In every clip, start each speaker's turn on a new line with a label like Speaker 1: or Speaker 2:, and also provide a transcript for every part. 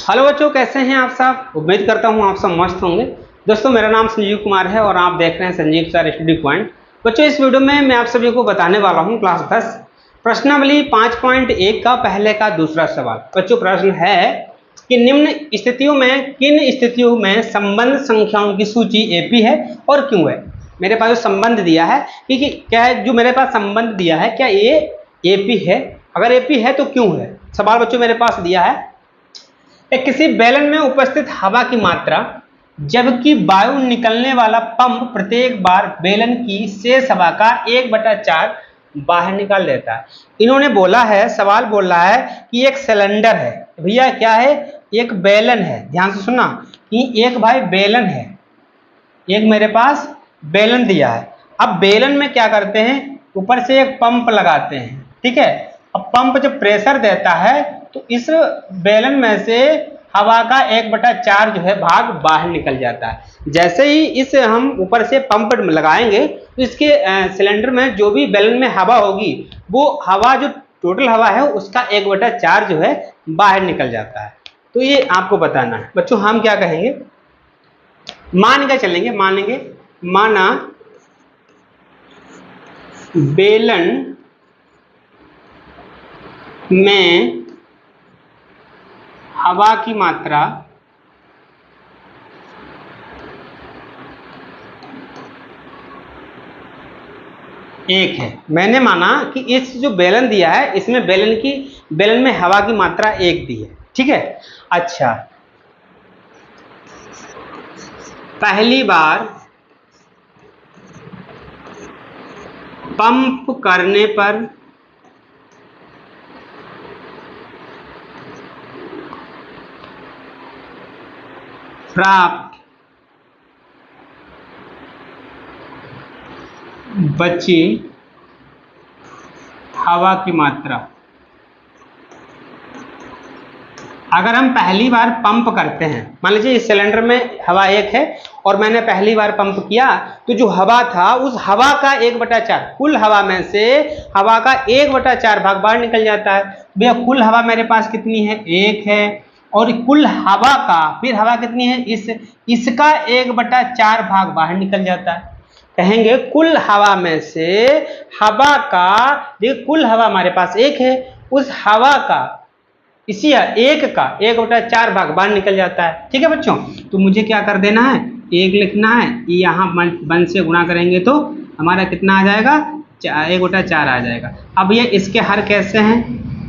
Speaker 1: Hello बच्चों, कैसे हैं आप सब। उम्मीद करता हूं आप सब मस्त होंगे। दोस्तों, मेरा नाम संजीव कुमार है और आप देख रहे हैं संजीव सर स्टडी पॉइंट। बच्चों, इस वीडियो में मैं आप सभी को बताने वाला हूं क्लास 10 प्रश्नावली 5.1 का पहले का दूसरा सवाल। बच्चों, प्रश्न है कि निम्न स्थितियों में किन स्थितियों में संबंध संख्याओं की सूची एपी है और क्यों है। मेरे पास जो संबंध दिया है कि क्या है, जो मेरे पास संबंध दिया है क्या ये एपी है, अगर एपी है तो क्यों है। सवाल बच्चों मेरे पास दिया है किसी बेलन में उपस्थित हवा की मात्रा जबकि वायु निकलने वाला पंप प्रत्येक बार बेलन की शेष हवा का 1/4 बाहर निकाल देता है। इन्होंने बोला है, सवाल बोल रहा है कि एक सिलेंडर है। भैया क्या है, एक बेलन है। ध्यान से सुनना कि एक भाई बेलन है, एक मेरे पास बेलन दिया है। अब बेलन में क्या करते हैं, ऊपर से एक पंप लगाते हैं, ठीक है। अब पंप जब प्रेशर देता है तो इस बेलन में से हवा का 1/4 जो है भाग बाहर निकल जाता है। जैसे ही इस हम ऊपर से पंप लगाएंगे तो इसके सिलेंडर में जो भी बेलन में हवा होगी वो हवा जो टोटल हवा है उसका 1/4 जो है बाहर निकल जाता है। तो ये आपको बताना है। बच्चों, हम क्या कहेंगे, मान के चलेंगे, मानेंगे माना बेलन में हवा की मात्रा एक है। मैंने माना कि इस जो बेलन दिया है इसमें बेलन में हवा की मात्रा एक दी है, ठीक है। अच्छा, पहली बार पंप करने पर प्राप्त बची हवा की मात्रा। अगर हम पहली बार पंप करते हैं, मान लीजिए इस सिलेंडर में हवा एक है और मैंने पहली बार पंप किया तो जो हवा था उस हवा का 1/4, कुल हवा में से हवा का 1/4 भाग बाहर निकल जाता है। भैया कुल हवा मेरे पास कितनी है, एक है, और कुल हवा का फिर हवा कितनी है, इसका 1/4 भाग बाहर निकल जाता है। कहेंगे कुल हवा में से हवा का, देखिए कुल हवा हमारे पास एक है, उस हवा का इसी एक का 1/4 भाग बाहर निकल जाता है, ठीक है बच्चों। तो मुझे क्या कर देना है, एक लिखना है, यहाँ 1 से गुणा करेंगे तो हमारा कितना आ जाएगा, 1/4 आ जाएगा। अब ये इसके हर कैसे हैं,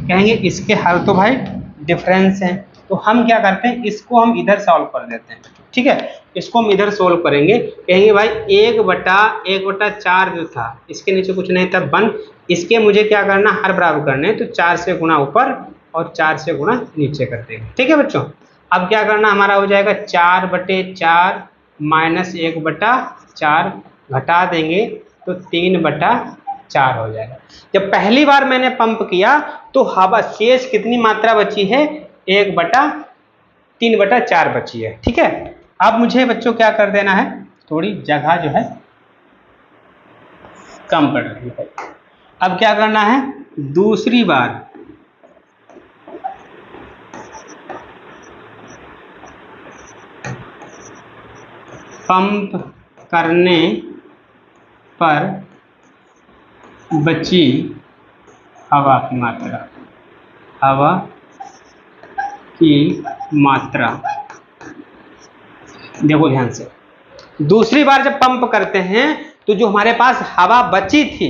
Speaker 1: कहेंगे इसके हर तो भाई डिफरेंस हैं। तो हम क्या करते हैं, इसको हम इधर सॉल्व कर देते हैं, ठीक है। इसको हम इधर सोल्व करेंगे, कहेंगे भाई 1/4 जो था इसके नीचे कुछ नहीं था 1, इसके मुझे क्या करना, हर बराबर करने, तो 4 से गुणा ऊपर और 4 से गुणा नीचे कर देंगे, ठीक है बच्चों। अब क्या करना, हमारा हो जाएगा 4/4 माइनस 1/4 घटा देंगे तो 3/4 हो जाएगा। जब पहली बार मैंने पंप किया तो हवा शेष कितनी मात्रा बची है, 3/4 बची है, ठीक है। अब मुझे बच्चों क्या कर देना है, थोड़ी जगह जो है कम पड़ रही है। अब क्या करना है, दूसरी बार पंप करने पर बची हवा की मात्रा, देखो ध्यान से, दूसरी बार जब पंप करते हैं तो जो हमारे पास हवा बची थी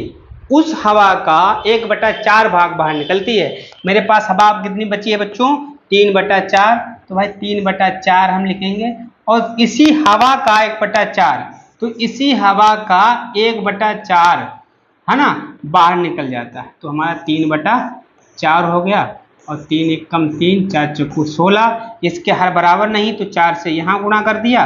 Speaker 1: उस हवा का 1/4 भाग बाहर निकलती है। मेरे पास हवा कितनी बची है बच्चों, 3/4, तो भाई 3/4 हम लिखेंगे, और इसी हवा का 1/4, तो इसी हवा का 1/4 है ना बाहर निकल जाता है। तो हमारा 3/4 हो गया, और 3 1 कम 3, 4 चौकू 16, इसके हर बराबर नहीं तो 4 से यहाँ गुणा कर दिया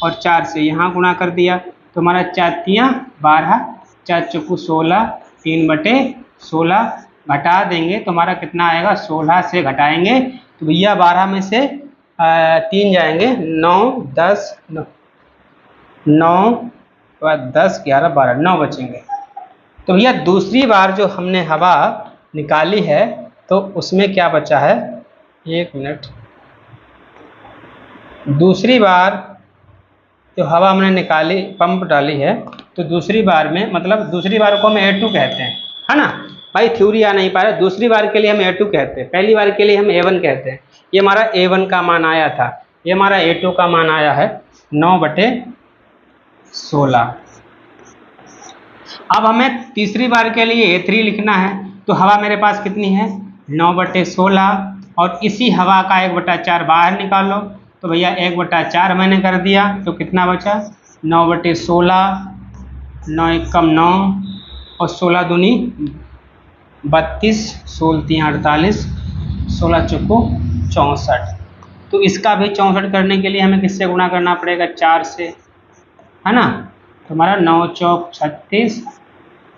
Speaker 1: और 4 से यहाँ गुणा कर दिया, तो हमारा 4 3 12, 4 चौकू 16, 3/16 घटा देंगे तो हमारा कितना आएगा, 16 से घटाएंगे तो भैया 12 में से 3 जाएंगे, 9 10 9 10 11 12, 9 बचेंगे। तो भैया दूसरी बार जो हमने हवा निकाली है तो उसमें क्या बचा है, एक मिनट, दूसरी बार जो हवा हमने निकाली, पंप डाली है, तो दूसरी बार में मतलब दूसरी बार को हम A2 कहते हैं, है ना भाई। थ्योरी आ नहीं पा रहा, दूसरी बार के लिए हम A2 कहते हैं, पहली बार के लिए हम A1 कहते हैं। ये हमारा A1 का मान आया था, ये हमारा A2 का मान आया है 9/16। अब हमें तीसरी बार के लिए A3 लिखना है, तो हवा मेरे पास कितनी है 9/16, और इसी हवा का 1/4 बाहर निकालो, तो भैया 1/4 मैंने कर दिया, तो कितना बचा 9/16, 9 एकम 9 और 16 दूनी 32, 16 तीन 48, 16 चौको 64। तो इसका भी 64 करने के लिए हमें किससे गुणा करना पड़ेगा 4 से, है ना। तो हमारा 9 चौक 36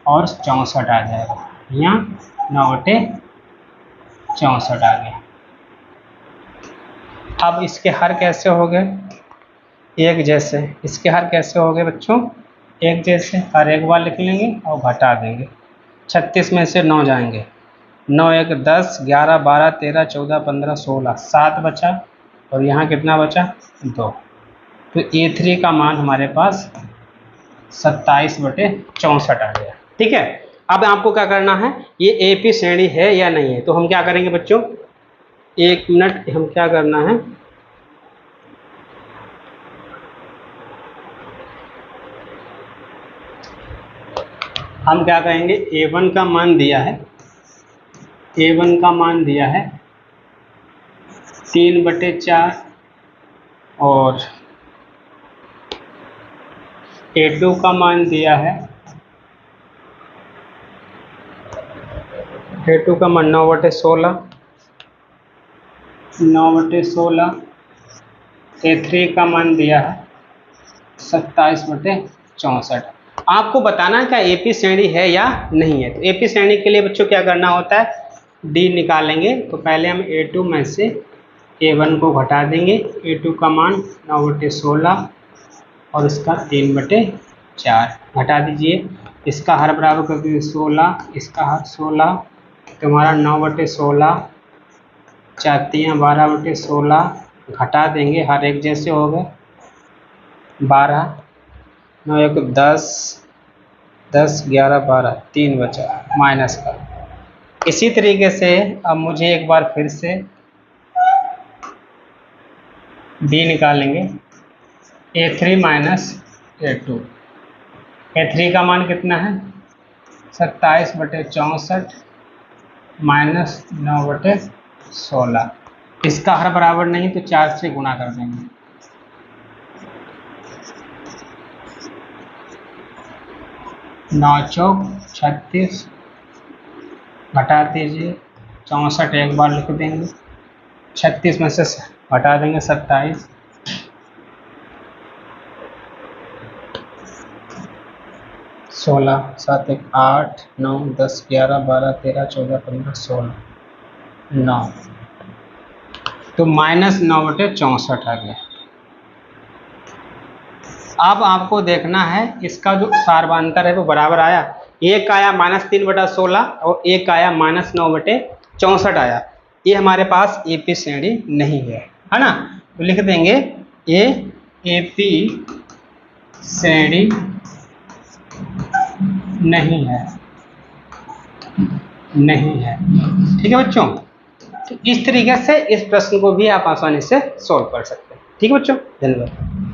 Speaker 1: और 64 आ जाएगा, यहाँ 9/64 आ गया। अब इसके हर कैसे हो गए एक जैसे, इसके हर कैसे हो गए बच्चों एक जैसे, हर एक बार लिख लेंगे और घटा देंगे। 36 में से 9 जाएंगे, 9 1 10 11 12 13 14 15 16, 7 बचा, और यहाँ कितना बचा 2। तो A3 का मान हमारे पास 27/64 आ गया। ठीक है, अब आपको क्या करना है, ये AP श्रेणी है या नहीं है, तो हम क्या करेंगे बच्चों, 1 मिनट, हम क्या करना है, हम क्या कहेंगे, A1 का मान दिया है, A1 का मान दिया है 3/4, और A2 का मान दिया है, A2 का मान 9/16, 9/16, A3 का मान दिया है 27/64। आपको बताना है क्या AP श्रेणी है या नहीं है। तो AP श्रेणी के लिए बच्चों क्या करना होता है, D निकालेंगे, तो पहले हम A2 में से A1 को घटा देंगे, A2 का मान 9/16 और इसका 3/4 घटा दीजिए, इसका हर बराबर कर दीजिए 16, इसका हर 16, तो हमारा 9/16, 4 3 12/16, घटा देंगे, हर एक जैसे हो गए 12, 9 1 10 10 11 12, 3 बचा माइनस का। इसी तरीके से अब मुझे एक बार फिर से D निकालेंगे, A3 माइनस A2, A3 का मान कितना है 27/64 माइनस 9/16, इसका हर बराबर नहीं तो 4 से गुणा कर देंगे, 9 चौक 36, घटा दीजिए 64 एक बार लिख देंगे, 36 में से घटा देंगे 27, 16 7 1 8 9 10 11 12 13 14 15 16 9, तो माइनस 9/64 आ गया। अब आपको देखना है इसका जो सार्वधातर है वो बराबर आया, एक आया -3/16 और एक आया -9/64 आया। ये हमारे पास AP श्रेणी नहीं है ना, तो लिख देंगे ये AP श्रेणी नहीं है, नहीं है। ठीक है बच्चों, तो इस तरीके से इस प्रश्न को भी आप आसानी से सॉल्व कर सकते हैं। ठीक है बच्चों, धन्यवाद।